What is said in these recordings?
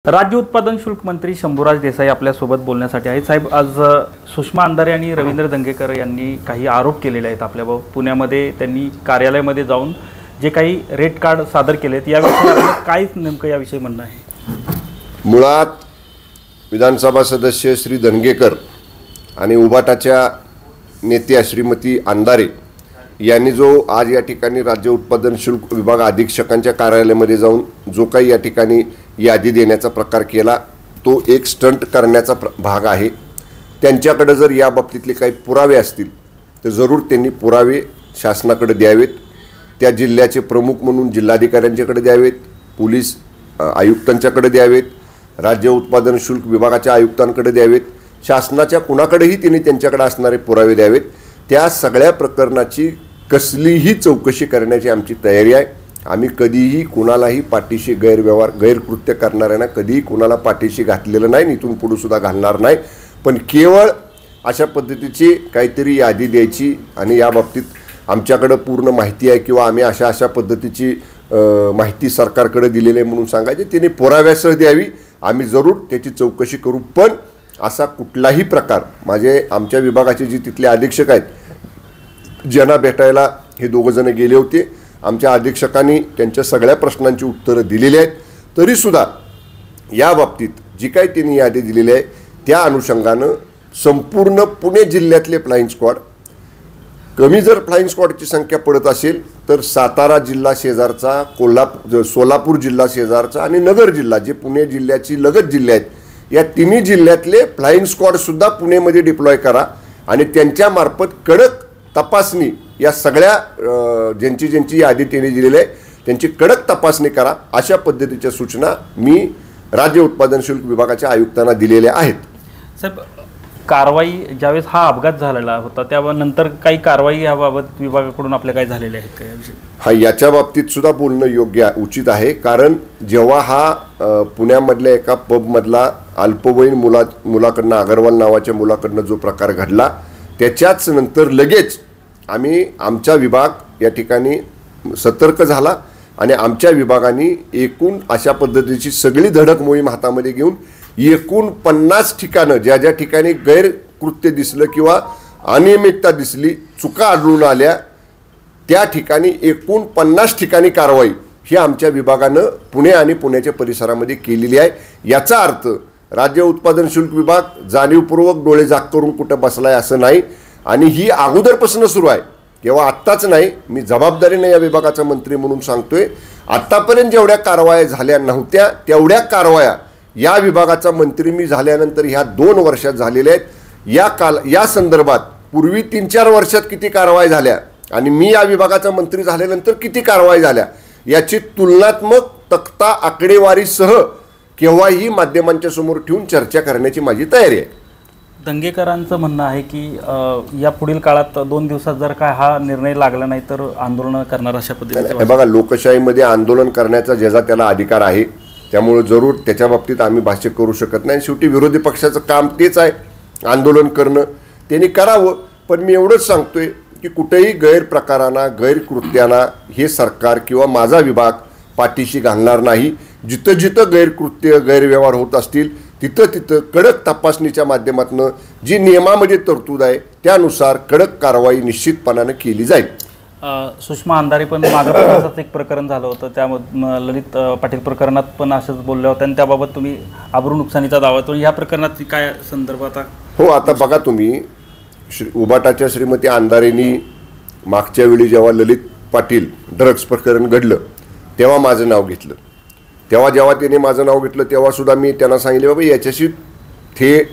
राज्य उत्पादन शुल्क मंत्री शंभूराज देसाई आपल्यासोबत बोलण्यासाठी आहेत। साहेब, आज सुषमा अंधारे आणि रवींद्र दंगेकर यांनी काही आरोप केलेले आहेत आपल्यावर। पुण्यामध्ये त्यांनी कार्यालयामध्ये जाऊन जे काही रेट कार्ड सादर केलेत याविषयी आपलं काय नेमकं याविषयी म्हणणं आहे? मुळात विधानसभा सदस्य श्री दंगेकर आणि उबाटाच्या नेत्या श्रीमती अंधारे यांनी जो आज या ठिकाणी राज्य उत्पादन शुल्क विभाग अधीक्षकांच्या कार्यालयामध्ये जाऊन जो काही या ठिकाणी यादी देण्याचा प्रकार केला तो एक स्टंट करण्याचा भाग आहे। त्यांच्याकडे जर या बाबतीतले काही पुरावे असतील तर जरूर त्यांनी पुरावे शासनाकडे द्यावेत। त्या जिल्ह्याचे प्रमुख म्हणून जिल्हाधिकाऱ्यांच्याकडे द्यावेत, पोलीस आयुक्तांच्याकडे द्यावेत, राज्य उत्पादन शुल्क विभागाच्या आयुक्तांकडे द्यावेत, शासनाच्या कुणाकडेही त्यांनी त्यांच्याकडे असणारे पुरावे द्यावेत। त्या सगळ्या प्रकरणाची कसलीही चौकशी करण्याची आमची तयारी आहे। आम्ही कधीही कुणालाही पाठीशी गैरव्यवहार गैरकृत्य करणाऱ्यांना कधीही कुणाला पाठीशी घातलेलं नाही, इथून पुढे सुद्धा घालणार नाही। पण केवळ अशा पद्धतीची काहीतरी यादी द्यायची आणि या बाबतीत आमच्याकडे पूर्ण माहिती आहे किंवा आम्ही अशा पद्धतीची माहिती सरकारकडे दिलेली आहे म्हणून सांगायचे, त्यांनी पुराव्यासह द्यावी। आम्ही जरूर त्याची चौकशी करू। पण असा कुठलाही प्रकार आमच्या विभागाचे जे तिथले अधीक्षक आहेत ज्यांना भेटायला हे दोघं जण गेले होते, आमच्या अधीक्षकांनी त्यांच्या सगळ्या प्रश्नांची उत्तरं दिलेली आहेत। तरीसुद्धा या बाबतीत जी काही त्यांनी यादी दिलेली आहे त्या अनुषंगानं संपूर्ण पुणे जिल्ह्यातले फ्लाइंग स्क्वॉड, कमी जर फ्लाइंग स्क्वॉडची संख्या पडत असेल तर सातारा जिल्हा शेजारचा, सोलापूर जिल्हा शेजारचा आणि नगर जिल्हा जे पुणे जिल्ह्याची लगत जिल्हे आहेत या तिन्ही जिल्ह्यातले फ्लाइंग स्क्वॉडसुद्धा पुणेमध्ये डिप्लॉय करा आणि त्यांच्यामार्फत कडक तपासणी या सगळ्या ज्यांची यादी त्यांनी दिलेली आहे त्यांची कडक तपासणी करा, अशा पद्धतीच्या सूचना मी राज्य उत्पादन शुल्क विभागाच्या आयुक्तांना दिलेल्या आहेत। साहेब, कारवाई ज्यावेळेस हा अपघात झालेला होता त्यानंतर काही कारवाई याबाबत विभागाकडून आपल्या काय झालेले आहेत का याविषयी? हा, याच्या बाबतीत सुद्धा बोलणं योग्य उचित आहे। कारण जेव्हा हा पुण्यामधल्या एका पबमधला अल्पवयीन मुलाकडनं अगरवाल नावाच्या मुलाकडनं जो प्रकार घडला त्याच्याच नंतर लगेच आमचा विभाग या ठिकाणी सतर्क झाला आणि आमच्या विभागाने एकूण अशा पद्धतीची सगळी धडक मोहीम हातामध्ये घेऊन एकूण 50 ठिकाणं ज्या ठिकाणी गैरकृत्य दिसलं किंवा अनियमितता दिसली, चुका आढळून आल्या, त्या ठिकाणी एकूण 50 ठिकाणी कारवाई ही आमच्या विभागानं पुणे आणि पुण्याच्या परिसरामध्ये केलेली आहे। याचा अर्थ राज्य उत्पादन शुल्क विभाग जाणीवपूर्वक डोळे झाक करून कुठं बसलाय असं नाही आणि ही अगोदरपासून सुरू आहे, केव्हा आत्ताच नाही। मी जबाबदारीने या विभागाचा मंत्री म्हणून सांगतोय, आत्तापर्यंत जेवढ्या कारवाया झाल्या नव्हत्या तेवढ्या कारवाया या विभागाचा मंत्री मी झाल्यानंतर ह्या 2 वर्षात झालेल्या आहेत। या संदर्भात पूर्वी 3-4 वर्षात किती कारवाई झाल्या आणि मी या विभागाचा मंत्री झाल्यानंतर किती कारवाई झाल्या याची तुलनात्मक तक्ता आकडेवारीसह केव्हाही माध्यमांच्या समोर ठेवून चर्चा करण्याची माझी तयारी आहे। दंगेकरांचं म्हणणं आहे की या पुढील काळात 2 दिवसात जर काय हा निर्णय लागला नाही तर आंदोलन करणार अशा पद्धतीने। बघा, लोकशाहीमध्ये आंदोलन करण्याचा ज्याचा त्याला अधिकार आहे, त्यामुळे जरूर त्याच्या बाबतीत आम्ही भाष्य करू शकत नाही। शेवटी विरोधी पक्षाचं काम तेच आहे, आंदोलन करणं, त्यांनी करावं। पण मी एवढंच सांगतोय की कुठेही गैरप्रकारांना गैरकृत्यांना हे सरकार किंवा माझा विभाग पाठीशी घालणार नाही। जिथं जिथं गैरकृत्य गैरव्यवहार होत असतील तिथं कडक तपासणीच्या माध्यमातून जी नियमामध्ये तरतूद आहे त्यानुसार कडक कारवाई निश्चितपणाने केली जाईल। सुषमा अंधारे पण मागं एक प्रकरण झालं होतं, त्यामध्ये ललित पाटील प्रकरणात पण असंच बोलल्या होत्या आणि त्याबाबत तुम्ही आबरू नुकसानीचा दावा तो या प्रकरणात काय संदर्भात? हो, आता बघा तुम्ही, उबाटाच्या श्रीमती अंधारेंनी मागच्या वेळी जेव्हा ललित पाटील ड्रग्ज प्रकरण घडलं तेव्हा माझं नाव घेतलं, जेव्हा त्याने माझं नाव घेतलं तेव्हा सुद्धा मी त्यांना सांगितले, बाबा याच्याशी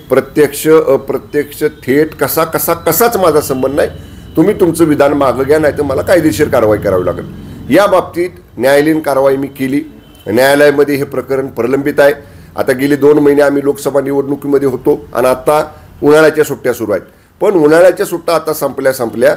प्रत्यक्ष अप्रत्यक्ष थेट कसाच माझा संबंध नाही, तुम्ही तुमचं विधान मागं घ्या, नाही तर मला कायदेशीर कारवाई करावी लागेल। या बाबतीत न्यायालयीन कारवाई मी केली, न्यायालयामध्ये हे प्रकरण प्रलंबित आहे। आता गेले 2 महिने आम्ही लोकसभा निवडणुकीमध्ये होतो आणि आता उन्हाळ्याच्या सुट्ट्या सुरू आहेत। पण उन्हाळ्याच्या सुट्ट्या आता संपल्या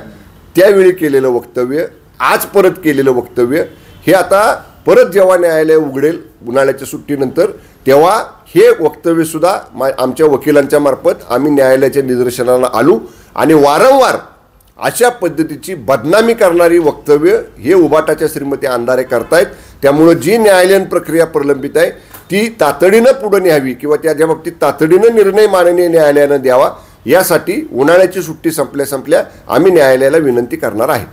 त्यावेळी केलेलं वक्तव्य, आज परत केलेलं वक्तव्य, हे आता परत जेव्हा न्यायालय उघडेल उन्हाळ्याच्या सुट्टीनंतर तेव्हा हे वक्तव्यसुद्धा आमच्या वकिलांच्या मार्फत आम्ही न्यायालयाच्या निदर्शनाला आलो आणि वारंवार अशा पद्धतीची बदनामी करणारी वक्तव्य हे उबाटाच्या श्रीमती अंधारे करतायत। त्यामुळे जी न्यायालयीन प्रक्रिया प्रलंबित आहे ती तातडीनं पुढे न्यावी किंवा त्याच्या बाबतीत तातडीनं निर्णय माननीय न्यायालयानं द्यावा, यासाठी उन्हाळ्याची सुट्टी संपल्या आम्ही न्यायालयाला विनंती करणार आहे.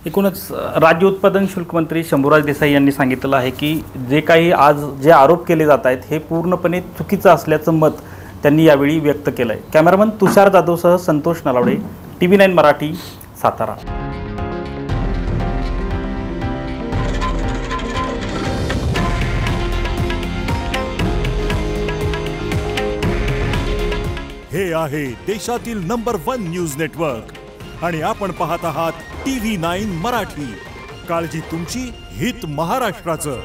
एकूणच राज्य उत्पादन शुल्क मंत्री शंभूराज देसाई यांनी सांगितलं आहे की जे काही आज जे आरोप केले जात आहेत हे पूर्णपणे चुकीचं असल्याचं मत त्यांनी यावेळी व्यक्त केलं आहे. कॅमेरामन तुषार जाधवसह संतोष नलावडे, TV9 मराठी, सातारा. हे आहे देशातील नंबर 1 न्यूज नेटवर्क आणि आपण पाहत आहात TV9 मराठी. काळजी तुमची, हित महाराष्ट्राचं.